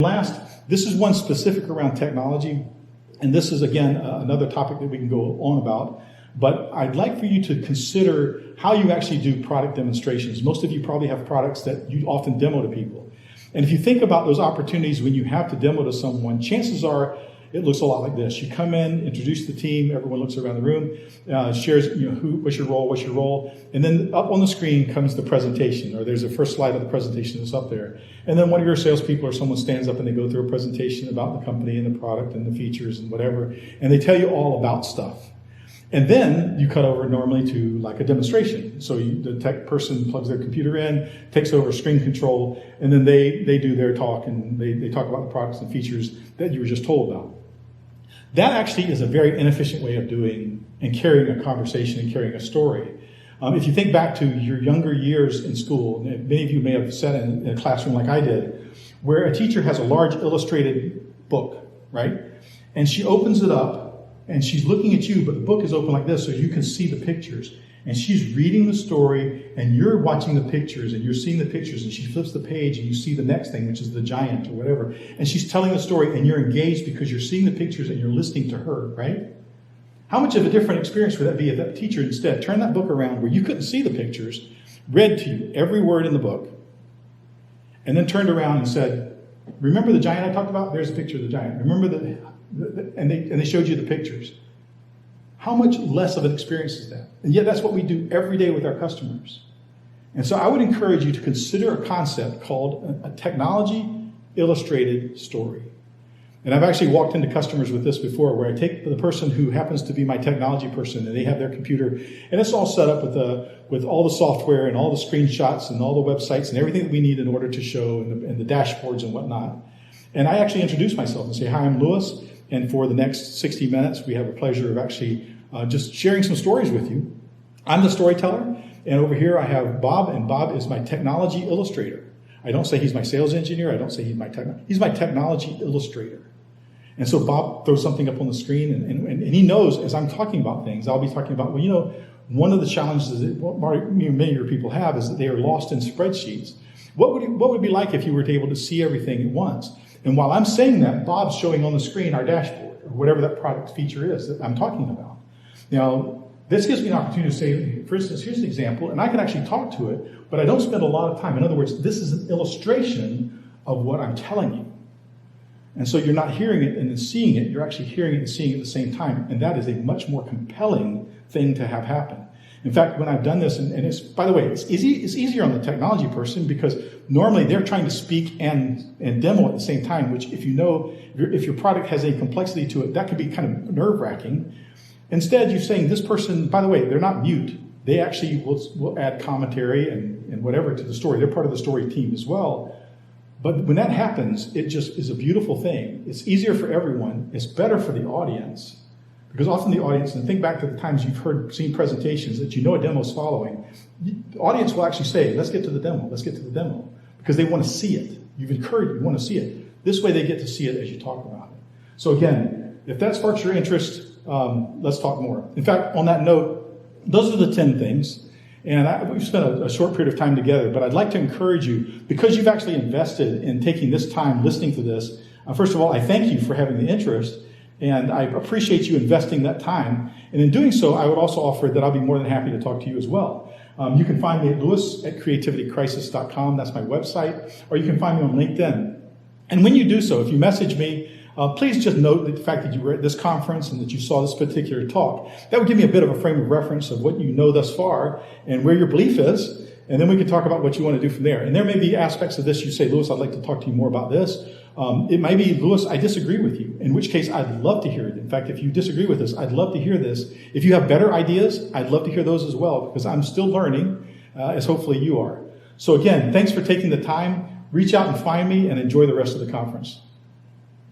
Last, this is one specific around technology, and this is, again, another topic that we can go on about, but I'd like for you to consider how you actually do product demonstrations. Most of you probably have products that you often demo to people. And if you think about those opportunities when you have to demo to someone, chances are it looks a lot like this. You come in, introduce the team, everyone looks around the room, shares, what's your role, and then up on the screen comes the presentation, or there's a first slide of the presentation that's up there. And then one of your salespeople or someone stands up and they go through a presentation about the company and the product and the features and whatever, and they tell you all about stuff. And then you cut over normally to like a demonstration. So the tech person plugs their computer in, takes over screen control, and then they do their talk and they talk about the products and features that you were just told about. That actually is a very inefficient way of doing and carrying a conversation and carrying a story. If you think back to your younger years in school, many of you may have sat in a classroom like I did, where a teacher has a large illustrated book, right? And she opens it up and she's looking at you, but the book is open like this so you can see the pictures. And she's reading the story and you're watching the pictures and you're seeing the pictures, and she flips the page and you see the next thing, which is the giant or whatever. And she's telling the story and you're engaged because you're seeing the pictures and you're listening to her, right? How much of a different experience would that be if that teacher instead turned that book around where you couldn't see the pictures, read to you every word in the book, and then turned around and said, remember the giant I talked about? There's a picture of the giant. Remember and they showed you the pictures. How much less of an experience is that? And yet that's what we do every day with our customers. And so I would encourage you to consider a concept called a technology illustrated story. And I've actually walked into customers with this before, where I take the person who happens to be my technology person and they have their computer and it's all set up with all the software and all the screenshots and all the websites and everything that we need in order to show and the dashboards and whatnot. And I actually introduce myself and say, hi, I'm Louis. And for the next 60 minutes, we have a pleasure of actually just sharing some stories with you. I'm the storyteller, and over here I have Bob, and Bob is my technology illustrator. I don't say he's my sales engineer. I don't say he's my technology illustrator. And so Bob throws something up on the screen, and he knows as I'm talking about things, I'll be talking about, one of the challenges that many of your people have is that they are lost in spreadsheets. What would it be like if you were able to see everything at once? And while I'm saying that, Bob's showing on the screen our dashboard, or whatever that product feature is that I'm talking about. Now, this gives me an opportunity to say, for instance, here's an example, and I can actually talk to it, but I don't spend a lot of time. In other words, this is an illustration of what I'm telling you. And so you're not hearing it and then seeing it, you're actually hearing it and seeing it at the same time. And that is a much more compelling thing to have happen. In fact, when I've done this, and it's, by the way, it's easier on the technology person because normally they're trying to speak and demo at the same time, which if your product has any complexity to it, that could be kind of nerve-wracking. Instead, you're saying this person, by the way, they're not mute. They actually will add commentary and whatever to the story. They're part of the story team as well. But when that happens, it just is a beautiful thing. It's easier for everyone. It's better for the audience. Because often the audience, and think back to the times you've seen presentations that a demo is following, the audience will actually say, let's get to the demo, because they want to see it. You want to see it. This way they get to see it as you talk about it. So again, if that sparks your interest, let's talk more. In fact, on that note, those are the 10 things. And we've spent a short period of time together, but I'd like to encourage you, because you've actually invested in taking this time listening to this, first of all, I thank you for having the interest. And I appreciate you investing that time. And in doing so, I would also offer that I'll be more than happy to talk to you as well. You can find me at louis@creativitycrisis.com. That's my website. Or you can find me on LinkedIn. And when you do so, if you message me, please just note the fact that you were at this conference and that you saw this particular talk. That would give me a bit of a frame of reference of what you know thus far and where your belief is. And then we can talk about what you want to do from there. And there may be aspects of this you say, Louis, I'd like to talk to you more about this. It might be, Louis, I disagree with you, in which case I'd love to hear it. In fact, if you disagree with this, I'd love to hear this. If you have better ideas, I'd love to hear those as well, because I'm still learning, as hopefully you are. So again, thanks for taking the time. Reach out and find me and enjoy the rest of the conference.